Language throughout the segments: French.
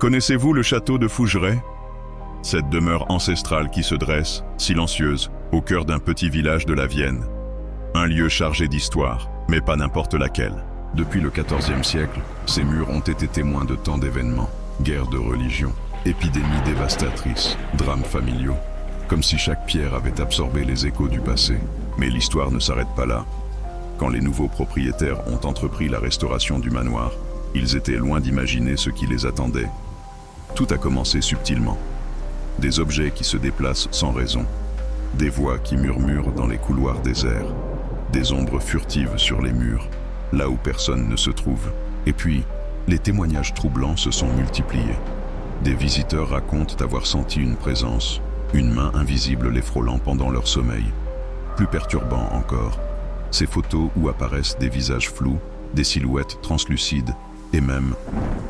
Connaissez-vous le château de Fougeray? Cette demeure ancestrale qui se dresse, silencieuse, au cœur d'un petit village de la Vienne. Un lieu chargé d'histoire, mais pas n'importe laquelle. Depuis le XIVe siècle, ces murs ont été témoins de tant d'événements. Guerres de religion, épidémies dévastatrices, drames familiaux. Comme si chaque pierre avait absorbé les échos du passé. Mais l'histoire ne s'arrête pas là. Quand les nouveaux propriétaires ont entrepris la restauration du manoir, ils étaient loin d'imaginer ce qui les attendait. Tout a commencé subtilement. Des objets qui se déplacent sans raison. Des voix qui murmurent dans les couloirs déserts. Des ombres furtives sur les murs, là où personne ne se trouve. Et puis, les témoignages troublants se sont multipliés. Des visiteurs racontent avoir senti une présence, une main invisible les frôlant pendant leur sommeil. Plus perturbant encore, ces photos où apparaissent des visages flous, des silhouettes translucides et même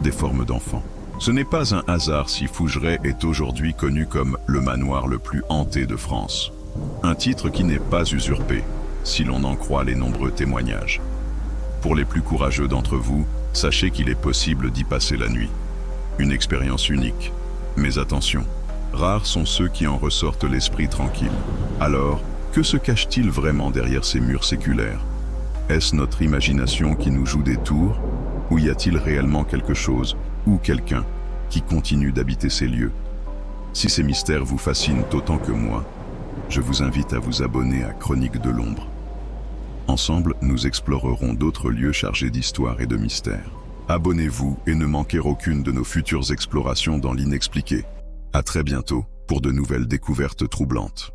des formes d'enfants. Ce n'est pas un hasard si Fougeray est aujourd'hui connu comme le manoir le plus hanté de France. Un titre qui n'est pas usurpé, si l'on en croit les nombreux témoignages. Pour les plus courageux d'entre vous, sachez qu'il est possible d'y passer la nuit. Une expérience unique. Mais attention, rares sont ceux qui en ressortent l'esprit tranquille. Alors, que se cache-t-il vraiment derrière ces murs séculaires? Est-ce notre imagination qui nous joue des tours? Ou y a-t-il réellement quelque chose, ou quelqu'un, qui continue d'habiter ces lieux? Si ces mystères vous fascinent autant que moi, je vous invite à vous abonner à Chroniques de l'Ombre. Ensemble, nous explorerons d'autres lieux chargés d'histoire et de mystères. Abonnez-vous et ne manquez aucune de nos futures explorations dans l'inexpliqué. À très bientôt pour de nouvelles découvertes troublantes.